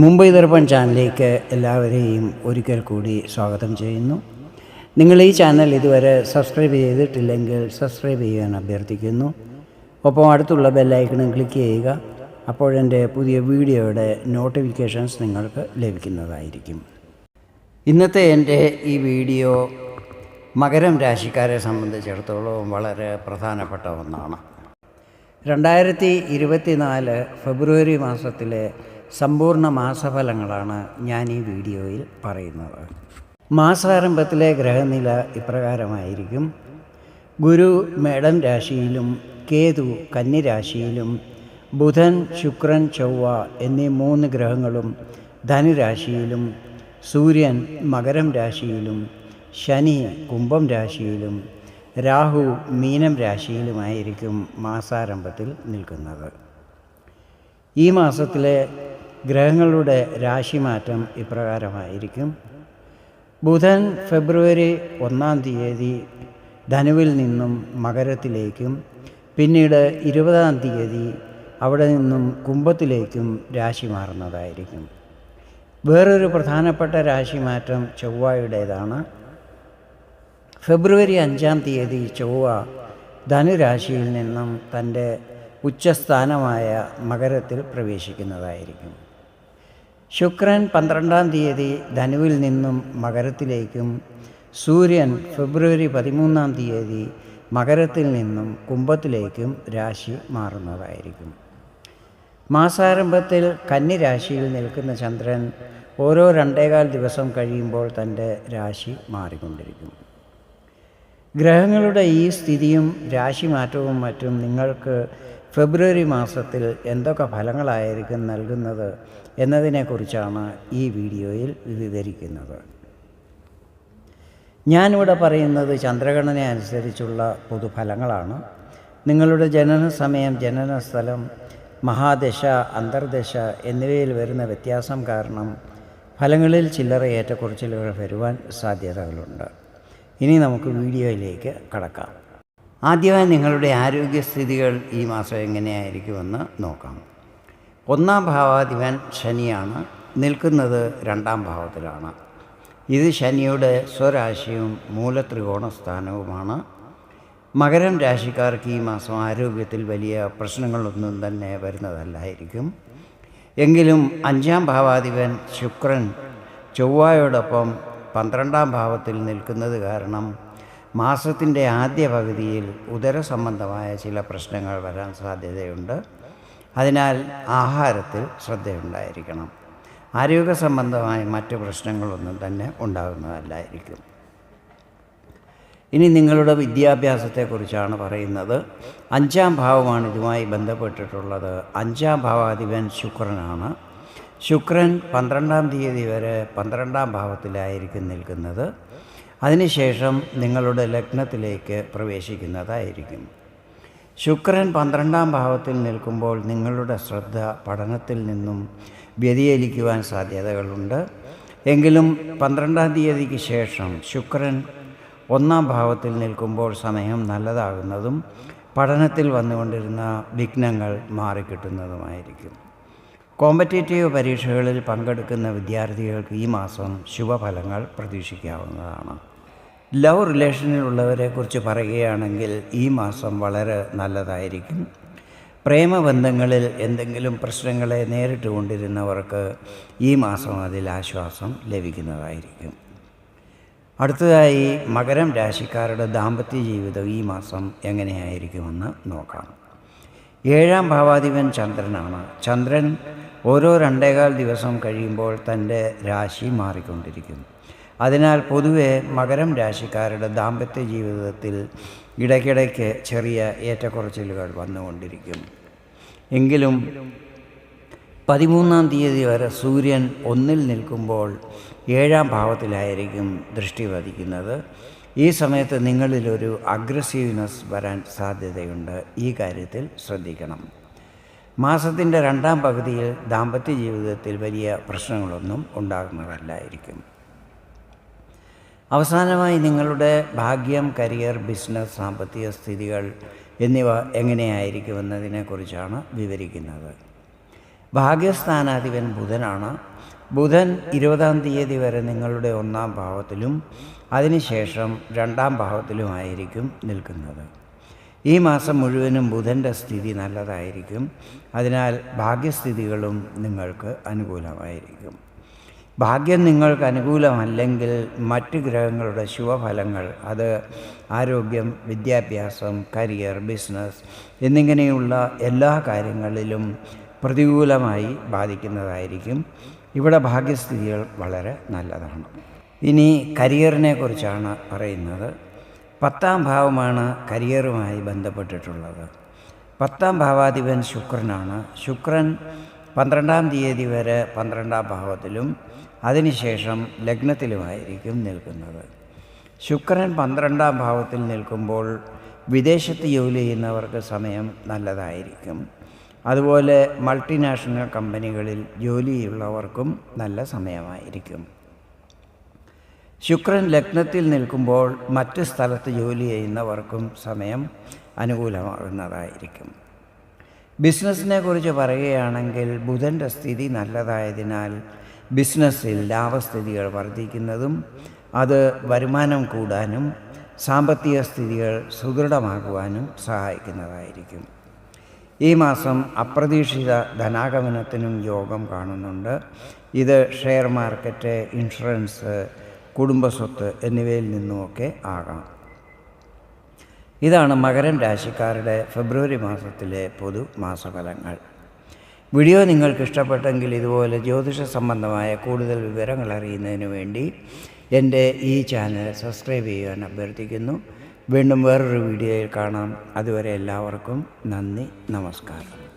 മുംബൈ ദർപ്പൺ ചാനലിലേക്ക് എല്ലാവരെയും ഒരിക്കൽ കൂടി സ്വാഗതം ചെയ്യുന്നു. നിങ്ങൾ ഈ ചാനൽ ഇതുവരെ സബ്സ്ക്രൈബ് ചെയ്തിട്ടില്ലെങ്കിൽ സബ്സ്ക്രൈബ് ചെയ്യാൻ അഭ്യർത്ഥിക്കുന്നു. ഒപ്പം അടുത്തുള്ള ബെല്ലൈക്കണും ക്ലിക്ക് ചെയ്യുക. അപ്പോഴെൻ്റെ പുതിയ വീഡിയോയുടെ നോട്ടിഫിക്കേഷൻസ് നിങ്ങൾക്ക് ലഭിക്കുന്നതായിരിക്കും. ഇന്നത്തെ എൻ്റെ ഈ വീഡിയോ മകരം രാശിക്കാരെ സംബന്ധിച്ചിടത്തോളം വളരെ പ്രധാനപ്പെട്ട ഒന്നാണ്. 2024 ഫെബ്രുവരി മാസത്തിലെ സമ്പൂർണ്ണ മാസഫലങ്ങളാണ് ഞാൻ ഈ വീഡിയോയിൽ പറയുന്നത്. മാസാരംഭത്തിലെ ഗ്രഹനില ഇപ്രകാരമായിരിക്കും. ഗുരു മേടൻ രാശിയിലും കേതു കന്നി രാശിയിലും ബുധൻ ശുക്രൻ ചൊവ്വ എന്നീ 3 ഗ്രഹങ്ങളും ധനുരാശിയിലും സൂര്യൻ മകരം രാശിയിലും ശനി കുംഭം രാശിയിലും രാഹു മീനം രാശിയിലുമായിരിക്കും മാസാരംഭത്തിൽ നിൽക്കുന്നത്. ഈ മാസത്തിലെ ഗ്രഹങ്ങളുടെ രാശിമാറ്റം ഇപ്രകാരമായിരിക്കും. ബുധൻ ഫെബ്രുവരി 1 ധനുവിൽ നിന്നും മകരത്തിലേക്കും പിന്നീട് 20 അവിടെ നിന്നും കുംഭത്തിലേക്കും രാശി മാറുന്നതായിരിക്കും. വേറൊരു പ്രധാനപ്പെട്ട രാശിമാറ്റം ചൊവ്വയുടേതാണ്. ഫെബ്രുവരി 5 ചൊവ്വ ധനുരാശിയിൽ നിന്നും തൻ്റെ ഉച്ചസ്ഥാനമായ മകരത്തിൽ പ്രവേശിക്കുന്നതായിരിക്കും. ശുക്രൻ 12 ധനുവിൽ നിന്നും മകരത്തിലേക്കും സൂര്യൻ ഫെബ്രുവരി 13 മകരത്തിൽ നിന്നും കുംഭത്തിലേക്കും രാശി മാറുന്നതായിരിക്കും. മാസാരംഭത്തിൽ കന്നി രാശിയിൽ നിൽക്കുന്ന ചന്ദ്രൻ ഓരോ 2.25 ദിവസം കഴിയുമ്പോൾ തൻ്റെ രാശി മാറിക്കൊണ്ടിരിക്കും. ഗ്രഹങ്ങളുടെ ഈ സ്ഥിതിയും രാശിമാറ്റവും മറ്റും നിങ്ങൾക്ക് ഫെബ്രുവരി മാസത്തിൽ എന്തൊക്കെ ഫലങ്ങളായിരിക്കും നൽകുന്നത് എന്നതിനെക്കുറിച്ചാണ് ഈ വീഡിയോയിൽ വിവരിക്കുന്നത്. ഞാനിവിടെ പറയുന്നത് ചന്ദ്രഗണന അനുസരിച്ചുള്ള പൊതുഫലങ്ങളാണ്. നിങ്ങളുടെ ജനന സമയം, ജനനസ്ഥലം, മഹാദശ, അന്തർദശ എന്നിവയിൽ വരുന്ന വ്യത്യാസം കാരണം ഫലങ്ങളിൽ ചില്ലറ ഏറ്റക്കുറച്ചിലുകൾ വരുവാൻ സാധ്യതകളുണ്ട്. ഇനി നമുക്ക് വീഡിയോയിലേക്ക് കടക്കാം. ആദ്യമായി നിങ്ങളുടെ ആരോഗ്യസ്ഥിതികൾ ഈ മാസം എങ്ങനെയായിരിക്കുമെന്ന് നോക്കാം. 1-ാം ഭാവാധിപൻ ശനിയാണ്. നിൽക്കുന്നത് 2-ാം ഭാവത്തിലാണ്. ഇത് ശനിയുടെ സ്വരാശിയും മൂലത്രികോണ സ്ഥാനവുമാണ്. മകരം രാശിക്കാർക്ക് ഈ മാസം ആരോഗ്യത്തിൽ വലിയ പ്രശ്നങ്ങളൊന്നും തന്നെ വരുന്നതല്ലായിരിക്കും. എങ്കിലും 5-ാം ഭാവാധിപൻ ശുക്രൻ ചൊവ്വയോടൊപ്പം 12-ാം ഭാവത്തിൽ നിൽക്കുന്നത് കാരണം മാസത്തിൻ്റെ ആദ്യ പകുതിയിൽ ഉദരസംബന്ധമായ ചില പ്രശ്നങ്ങൾ വരാൻ സാധ്യതയുണ്ട്. അതിനാൽ ആഹാരത്തിൽ ശ്രദ്ധയുണ്ടായിരിക്കണം. ആരോഗ്യ സംബന്ധമായ മറ്റ് പ്രശ്നങ്ങളൊന്നും തന്നെ ഉണ്ടാകുന്നതല്ലായിരിക്കും. ഇനി നിങ്ങളുടെ വിദ്യാഭ്യാസത്തെക്കുറിച്ചാണ് പറയുന്നത്. 5-ാം ഭാവമാണ് ഇതുമായി ബന്ധപ്പെട്ടിട്ടുള്ളത്. 5-ാം ഭാവാധിപൻ ശുക്രനാണ്. ശുക്രൻ 12-ാം വരെ 12-ാം ഭാവത്തിലായിരിക്കും നിൽക്കുന്നത്. അതിനുശേഷം നിങ്ങളുടെ ലഗ്നത്തിലേക്ക് പ്രവേശിക്കുന്നതായിരിക്കും. ശുക്രൻ 12-ാം ഭാവത്തിൽ നിൽക്കുമ്പോൾ നിങ്ങളുടെ ശ്രദ്ധ പഠനത്തിൽ നിന്നും വ്യതിചലിക്കുവാൻ സാധ്യതകളുണ്ട്. എങ്കിലും 12-ാം ശേഷം ശുക്രൻ 1-ാം ഭാവത്തിൽ നിൽക്കുമ്പോൾ സമയം നല്ലതാകുന്നതും പഠനത്തിൽ വന്നുകൊണ്ടിരുന്ന വിഘ്നങ്ങൾ മാറിക്കിട്ടുന്നതുമായിരിക്കും. കോമ്പറ്റേറ്റീവ് പരീക്ഷകളിൽ പങ്കെടുക്കുന്ന വിദ്യാർത്ഥികൾക്ക് ഈ മാസം ശുഭഫലങ്ങൾ പ്രതീക്ഷിക്കാവുന്നതാണ്. ലവ് റിലേഷനിലുള്ളവരെക്കുറിച്ച് പറയുകയാണെങ്കിൽ ഈ മാസം വളരെ നല്ലതായിരിക്കും. പ്രേമബന്ധങ്ങളിൽ എന്തെങ്കിലും പ്രശ്നങ്ങളെ നേരിട്ട് കൊണ്ടിരുന്നവർക്ക് ഈ മാസം അതിൽ ആശ്വാസം ലഭിക്കുന്നതായിരിക്കും. അടുത്തതായി മകരം രാശിക്കാരുടെ ദാമ്പത്യ ജീവിതം ഈ മാസം എങ്ങനെയായിരിക്കുമെന്ന് നോക്കാം. 7-ാം ഭാവാധിപൻ ചന്ദ്രനാണ്. ചന്ദ്രൻ ഓരോ 2.25 ദിവസം കഴിയുമ്പോൾ തൻ്റെ രാശി മാറിക്കൊണ്ടിരിക്കും. അതിനാൽ പൊതുവെ മകരം രാശിക്കാരുടെ ദാമ്പത്യ ജീവിതത്തിൽ ഇടയ്ക്കിടയ്ക്ക് ചെറിയ ഏറ്റക്കുറച്ചിലുകൾ വന്നുകൊണ്ടിരിക്കും. എങ്കിലും 13-ാം വരെ സൂര്യൻ 1-ൽ നിൽക്കുമ്പോൾ 7-ാം ഭാവത്തിലായിരിക്കും ദൃഷ്ടി പതിക്കുന്നത്. ഈ സമയത്ത് നിങ്ങളിലൊരു അഗ്രസീവ്നെസ് വരാൻ സാധ്യതയുണ്ട്. ഈ കാര്യത്തിൽ ശ്രദ്ധിക്കണം. മാസത്തിൻ്റെ 2-ാം പകുതിയിൽ ദാമ്പത്യ ജീവിതത്തിൽ വലിയ പ്രശ്നങ്ങളൊന്നും ഉണ്ടാകുന്നതല്ലായിരിക്കും. അവസാനമായി നിങ്ങളുടെ ഭാഗ്യം, കരിയർ, ബിസിനസ്, സാമ്പത്തിക സ്ഥിതികൾ എന്നിവ എങ്ങനെയായിരിക്കുമെന്നതിനെക്കുറിച്ചാണ് വിവരിക്കുന്നത്. ഭാഗ്യസ്ഥാനാധിപൻ ബുധനാണ്. ബുധൻ 20-ാം തീയതി വരെ നിങ്ങളുടെ 1-ാം ഭാവത്തിലും അതിനുശേഷം 2-ാം ഭാവത്തിലുമായിരിക്കും നിൽക്കുന്നത്. ഈ മാസം മുഴുവനും ബുധൻ്റെ സ്ഥിതി നല്ലതായിരിക്കും. അതിനാൽ ഭാഗ്യസ്ഥിതികളും നിങ്ങൾക്ക് അനുകൂലമായിരിക്കും. ഭാഗ്യം നിങ്ങൾക്ക് അനുകൂലമല്ലെങ്കിൽ മറ്റ് ഗ്രഹങ്ങളുടെ ശുഭഫലങ്ങൾ, അത് ആരോഗ്യം, വിദ്യാഭ്യാസം, കരിയർ, ബിസിനസ് എന്നിങ്ങനെയുള്ള എല്ലാ കാര്യങ്ങളിലും പ്രതികൂലമായി ബാധിക്കുന്നതായിരിക്കും. ഇവിടെ ഭാഗ്യസ്ഥിതികൾ വളരെ നല്ലതാണ്. ഇനി കരിയറിനെ കുറിച്ചാണ് പറയുന്നത്. 10-ാം ഭാവമാണ് കരിയറുമായി ബന്ധപ്പെട്ടിട്ടുള്ളത്. 10-ാം ഭാവാധിപൻ ശുക്രനാണ്. ശുക്രൻ 12-ാം തീയതി വരെ 12-ാം ഭാവത്തിലും അതിനുശേഷം ലഗ്നത്തിലുമായിരിക്കും നിൽക്കുന്നത്. ശുക്രൻ 12-ാം ഭാവത്തിൽ നിൽക്കുമ്പോൾ വിദേശത്ത് ജോലി ചെയ്യുന്നവർക്ക് സമയം നല്ലതായിരിക്കും. അതുപോലെ മൾട്ടിനാഷണൽ കമ്പനികളിൽ ജോലിയുള്ളവർക്കും നല്ല സമയമായിരിക്കും. ശുക്രൻ ലഗ്നത്തിൽ നിൽക്കുമ്പോൾ മറ്റ് സ്ഥലത്ത് ജോലി ചെയ്യുന്നവർക്കും സമയം അനുകൂലമാകുന്നതായിരിക്കും. ബിസിനസ്സിനെ കുറിച്ച് പറയുകയാണെങ്കിൽ ബുധൻ്റെ സ്ഥിതി നല്ലതായതിനാൽ ബിസിനസ്സിൽ ലാഭസ്ഥിതികൾ വർദ്ധിക്കുന്നതും അത് വരുമാനം കൂടാനും സാമ്പത്തിക സ്ഥിതികൾ സുദൃഢമാക്കുവാനും സഹായിക്കുന്നതായിരിക്കും. ഈ മാസം അപ്രതീക്ഷിത ധനാഗമനത്തിനും യോഗം കാണുന്നുണ്ട്. ഇത് ഷെയർ മാർക്കറ്റ്, ഇൻഷുറൻസ്, കുടുംബസ്വത്ത് എന്നിവയിൽ നിന്നുമൊക്കെ ആകാം. ഇതാണ് മകരം രാശിക്കാരുടെ ഫെബ്രുവരി മാസത്തിലെ പൊതു മാസഫലങ്ങൾ. വീഡിയോ നിങ്ങൾക്ക് ഇഷ്ടപ്പെട്ടെങ്കിൽ ഇതുപോലെ ജ്യോതിഷ സംബന്ധമായ കൂടുതൽ വിവരങ്ങൾ അറിയുന്നതിന് വേണ്ടി എൻ്റെ ഈ ചാനൽ സബ്സ്ക്രൈബ് ചെയ്യാൻ അഭ്യർത്ഥിക്കുന്നു. വീണ്ടും വേറൊരു വീഡിയോയിൽ കാണാം. അതുവരെ എല്ലാവർക്കും നന്ദി, നമസ്കാരം.